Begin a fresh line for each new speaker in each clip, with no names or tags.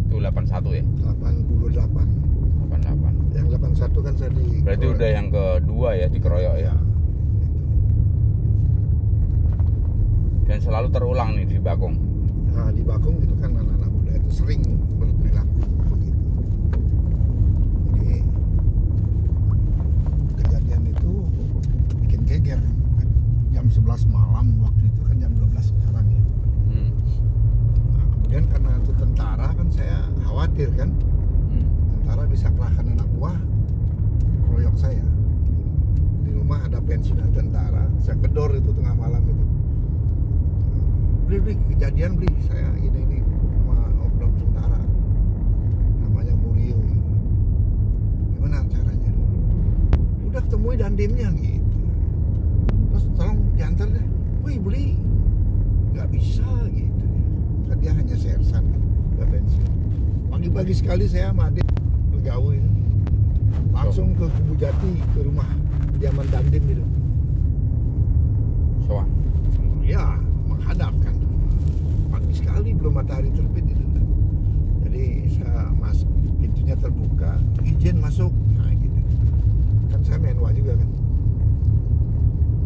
Itu 81 ya?
88.
88.
Yang 81 kan saya di.
Berarti udah yang kedua ya dikeroyok ya. Dan selalu terulang nih di Bakung.
Nah, di Bakung itu kan anak-anak muda itu sering berperilaku begitu. Jadi kejadian itu bikin geger. Jam 11 malam waktu itu kan jam 12 sekarang ya. Nah, kemudian karena itu tentara kan saya khawatir kan. Tentara bisa kerahkan anak buah keroyok saya. Di rumah ada pensiunan tentara, saya gedor itu tengah malam itu. Beli kejadian saya ini sama oknum tentara namanya Murio. Gimana caranya? Udah ketemui dandimnya gitu. Terus tolong diantar deh. Wih beli nggak bisa gitu. Kan dia hanya sersan kan, udah pensiun. Pagi-pagi sekali saya sama adik bergaul langsung ke Kubu Jati, ke rumah kediaman dandim itu.
Soal.
Ya menghadapkan. Pagi sekali belum matahari terbit itu. Jadi saya masuk, pintunya terbuka, izin masuk. Nah gitu. Kan saya menwa juga kan.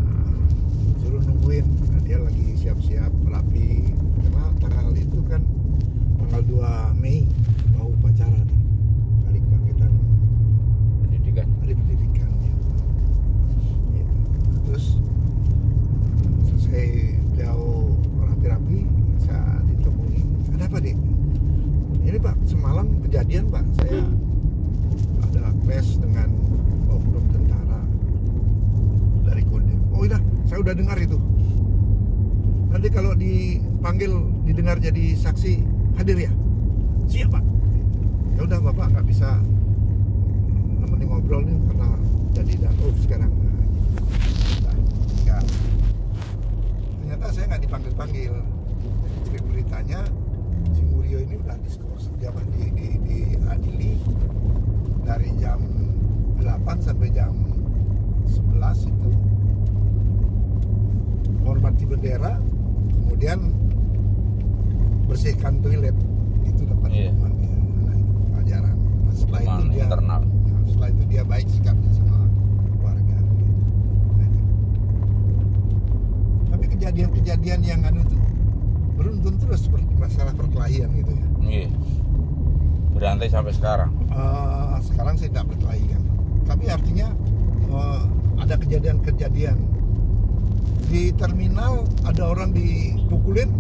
Nah, suruh nungguin. Nah, dia lagi siap-siap rapi. Karena tanggal itu kan tanggal 2 Mei mau upacara kan. Hari kebangkitan
Pendidikan.
Hari pendidikan ya. Gitu. Terus selesai beliau rapi-rapi, saya ditemui. Ada apa dek? Ini pak, semalam kejadian pak, saya ada clash dengan oknum tentara dari Kodim. Oh iya, saya udah dengar itu. Nanti kalau dipanggil, didengar jadi saksi, hadir ya? Siap pak. Ya udah bapak nggak bisa nemenin ngobrol nih karena jadi danuf sekarang. Nah, ternyata saya nggak dipanggil-panggil. Jadi beritanya si Murio ini udah diskors, dia diadili dari jam 8 sampai jam 11 itu hormati bendera, kemudian bersihkan toilet, itu dapat hukuman ya. Nah itu pelajaran. Nah, setelah itu dia
internal.
Nah, setelah itu dia baik sikapnya sama warga. Nah, itu. Tapi kejadian-kejadian yang anu itu beruntun terus masalah perkelahian gitu ya.
Iya. Berantai sampai sekarang.
Sekarang saya tidak berkelahi kan. Tapi artinya ada kejadian-kejadian di terminal ada orang dipukulin,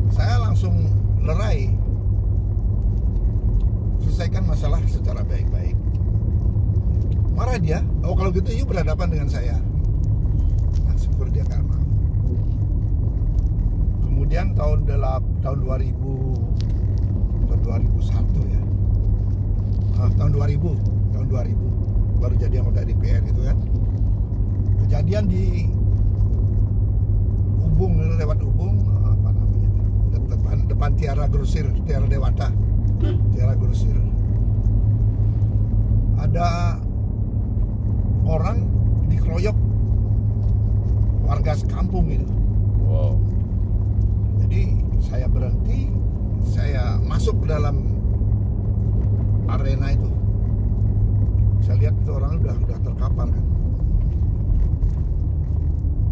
saya langsung lerai, selesaikan masalah secara baik-baik. Marah dia, oh kalau gitu yuk berhadapan dengan saya. Nah, syukur dia gak mau. Kemudian tahun 2001 ya, tahun 2000 baru jadi anggota DPR gitu kan. Kejadian di Ubung, lewat Ubung, apa namanya itu, depan Tiara Grosir, Tiara Dewata, Tiara Grosir. Ada orang dikeroyok warga sekampung gitu.
Wow.
Jadi saya berhenti, saya masuk ke dalam arena itu. Saya lihat itu orang udah terkapar kan.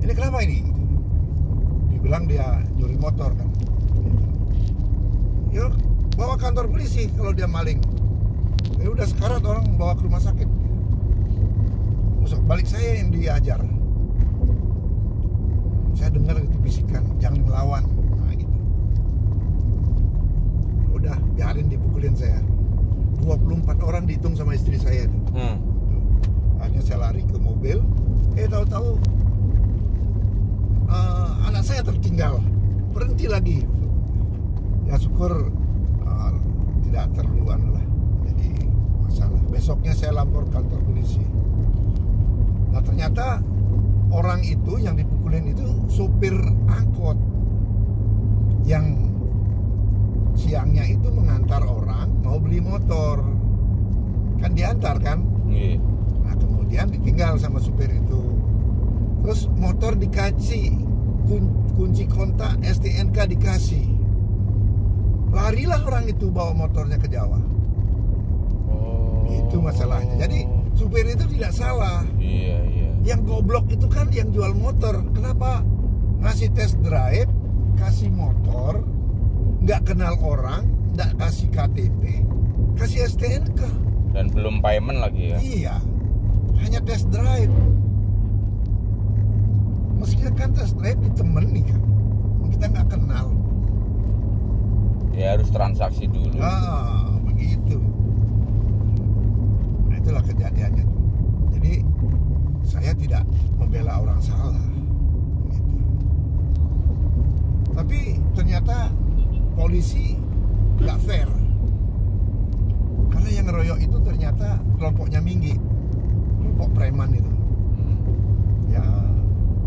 Ini kenapa ini? Dibilang dia nyuri motor kan. Ya bawa kantor polisi kalau dia maling. Ya udah sekarat, orang bawa ke rumah sakit. Terus balik saya yang diajar. Saya dengar itu bisikan, jangan melawan. Nah gitu. Udah biarin dipukulin saya. 24 orang dihitung sama istri saya tuh. Akhirnya saya lari ke mobil. Tahu-tahu anak saya tertinggal, berhenti lagi. Ya syukur tidak terluan lah jadi masalah. Besoknya saya lapor kantor polisi. Nah ternyata orang itu yang dipukulin itu sopir angkot yang siangnya itu mengantar orang mau beli motor, kan diantar kan. Nah kemudian ditinggal sama supir itu. Terus motor dikasih kunci kontak STNK dikasih. Larilah orang itu bawa motornya ke Jawa. Itu masalahnya. Jadi supir itu tidak salah.
Iya.
Yang goblok itu kan yang jual motor. Kenapa ngasih test drive, kasih motor, nggak kenal orang, nggak kasih KTP, kasih STNK.
Dan belum payment lagi ya?
Iya, hanya test drive. Mestinya kan test drive ditemani kan, kita nggak kenal.
Ya harus transaksi dulu.
Begitu. Nah, itulah kejadiannya. Jadi saya tidak membela orang salah gitu. Tapi ternyata polisi nggak fair, karena yang ngeroyok itu ternyata kelompoknya Minggi, kelompok preman itu. Ya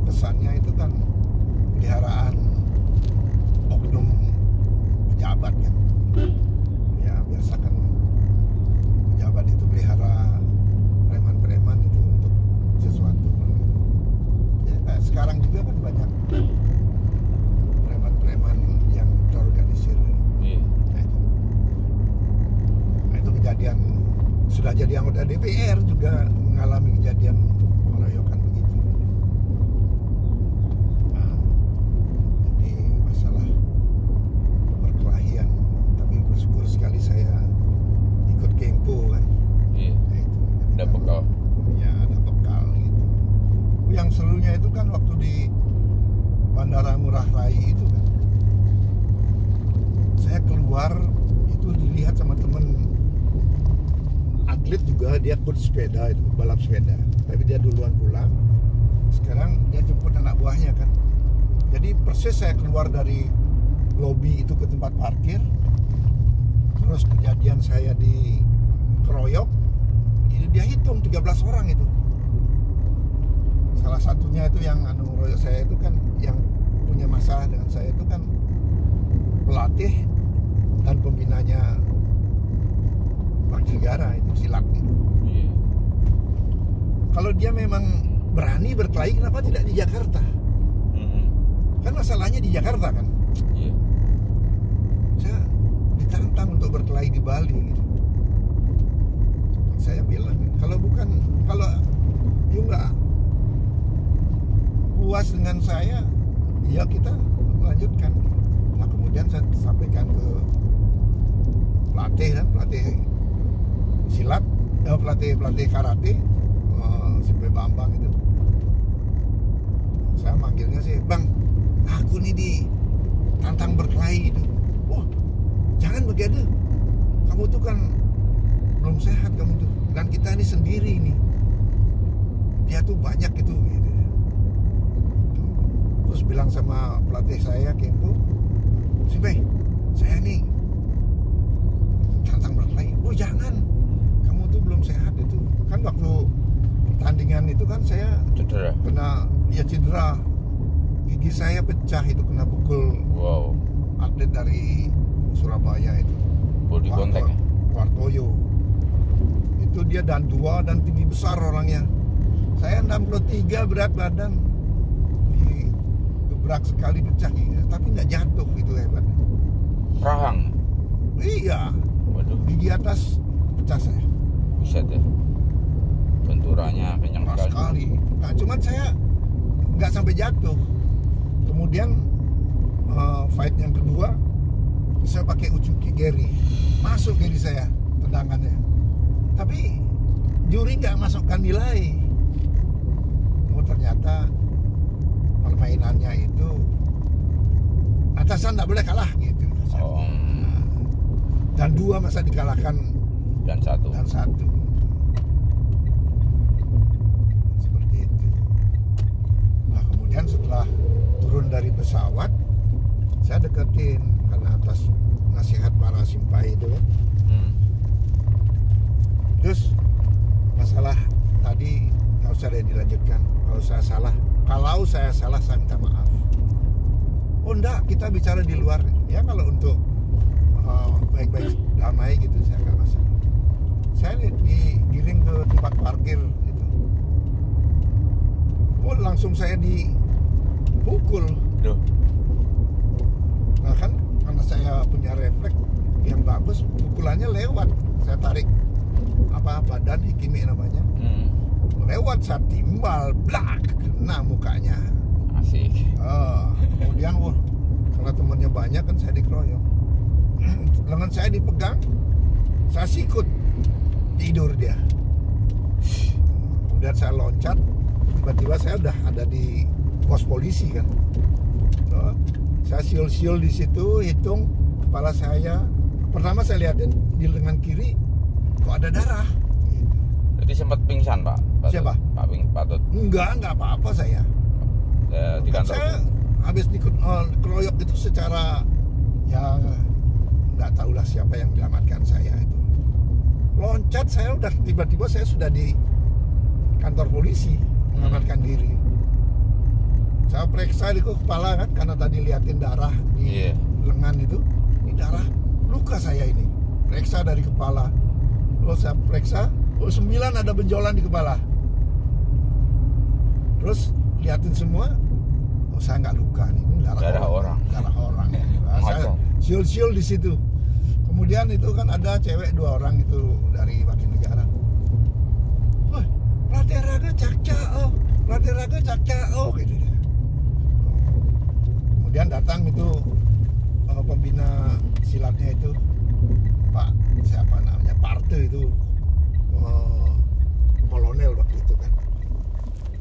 kesannya itu kan peliharaan oknum pejabat kan. Ya biasa kan pejabat itu pelihara preman-preman itu untuk sesuatu. Ya kayak sekarang juga kan banyak preman-preman yang terorganisir.
Iya.
Nah, itu kejadian, sudah jadi anggota DPR juga mengalami kejadian pengeroyokan begitu. Nah, jadi masalah perkelahian, tapi bersyukur sekali saya ikut Kempo kan.
Iya.
Nah, itu.
Ada bekal.
Ya ada bekal gitu. Yang serunya itu kan waktu di Bandara Ngurah Rai itu kan, saya keluar itu dilihat sama temen atlet juga, dia ikut sepeda itu, balap sepeda, tapi dia duluan pulang. Sekarang dia jemput anak buahnya kan. Jadi persis saya keluar dari lobi itu ke tempat parkir, terus kejadian saya dikeroyok, dia hitung 13 orang itu. Salah satunya itu yang ngeroyok saya itu kan, yang punya masalah dengan saya itu kan pelatih dan pembinanya Bakti Negara itu, silat gitu.
Iya.
Kalau dia memang berani berkelahi, kenapa tidak di Jakarta? Kan masalahnya di Jakarta kan.
Iya.
Saya ditantang untuk berkelahi di Bali gitu. Saya bilang, kalau you nggak puas dengan saya, ya kita lanjutkan. Nah kemudian saya sampaikan ke pelatih silat, pelatih karate, si Bambang itu. Saya manggilnya sih, Bang, aku nih ditantang berkelahi itu. Wah, jangan begitu. Kamu tuh kan belum sehat kamu tuh, dan kita ini sendiri nih. Dia tuh banyak gitu. Terus bilang sama pelatih saya Kempo, Simpe, saya nih tantang berkelahi. Oh jangan, kamu tuh belum sehat itu. Kan waktu pertandingan itu kan saya
Cedera.
cedera, gigi saya pecah itu kena pukul.
Wow.
Atlet dari Surabaya itu,
Body contact ya?
Wartoyo. Itu dia dan tinggi besar orangnya. Saya 63 berat badan, gebrak sekali pecah ya, tapi nggak jatuh, itu hebatnya.
Rahang.
Iya.
Waduh.
Gigi atas pecah saya.
Buset ya. Benturannya kencang
Keras sekali. Nah, cuman saya nggak sampai jatuh. Kemudian fight yang kedua saya pakai ucuki Geri, masuk Geri saya tendangannya. Tapi juri nggak masukkan nilai. Oh ternyata permainannya itu atasan nggak boleh kalah gitu.
Oh.
Dan 2 masa dikalahkan
Dan 1.
Seperti itu. Nah kemudian setelah turun dari pesawat, saya deketin karena atas nasihat para simpai itu kan. Terus masalah tadi nggak usah deh dilanjutkan. Kalau saya salah saya minta maaf. Oh enggak, kita bicara di luar. Ya kalau untuk baik-baik damai gitu saya nggak masalah. Saya digiring ke tempat parkir itu. Oh langsung saya dipukul
Waduh.
Nah kan karena saya punya refleks yang bagus, pukulannya lewat. Saya tarik badan hikimi namanya. Lewat, saya timbal, blak, kena mukanya.
Asik.
Kemudian karena temennya banyak kan saya dikeroyok. Lengan saya dipegang, saya sikut, tidur dia. Kemudian saya loncat, tiba-tiba saya udah ada di pos polisi kan. Saya siul-siul di situ, hitung kepala saya. Pertama saya lihatin di lengan kiri kok ada darah.
Berarti sempat pingsan, Pak?
Siapa?
Pak Tut.
Enggak apa-apa saya.
Di kantor.
Saya habis dikeroyok itu secara ya nggak tahulah siapa yang menyelamatkan saya itu. Loncat saya udah tiba-tiba saya sudah di kantor polisi mengamankan diri. Saya periksa di kepala kan karena tadi liatin darah di lengan itu. Ini darah luka saya ini. Periksa dari kepala. Terus saya periksa, 9 ada benjolan di kepala. Terus liatin semua, saya nggak luka nih, ini darah orang. Darah orang. Nah, saya siul-siul di situ. Kemudian itu kan ada cewek 2 orang itu dari Wakil Negara. Wah, pelatih raga cak-cak, gitu dia. Kemudian datang itu pembina silatnya itu, Pak siapa namanya, Parte itu, kolonel waktu itu kan.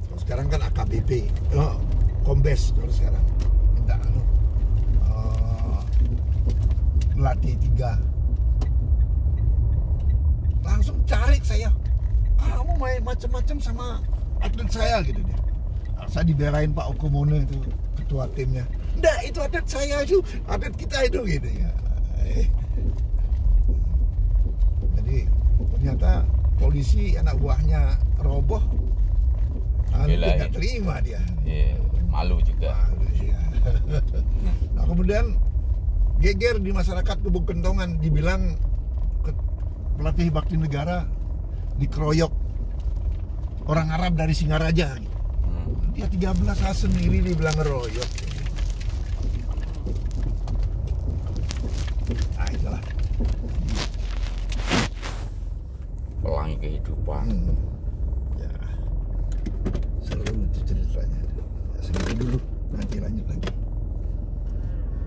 Terus sekarang kan AKBP, Kombes kalau sekarang minta melatih 3. Langsung cari saya, kamu main macam-macam sama atlet saya gitu dia. Saya dibelain Pak Okomono itu ketua timnya. Nggak, itu atlet saya itu, atlet kita itu gitu ya. Jadi ternyata polisi anak buahnya roboh, tidak terima dia.
Malu juga.
Ya. Nah kemudian geger di masyarakat Gubuk Kentongan, dibilang pelatih Bakti Negara dikeroyok orang Arab dari Singaraja. Dia 13 sendiri dibilang ngeroyok. Nah itulah
Pelangi kehidupan.
Ya, seru itu ceritanya. Segitu dulu, nanti lanjut lagi.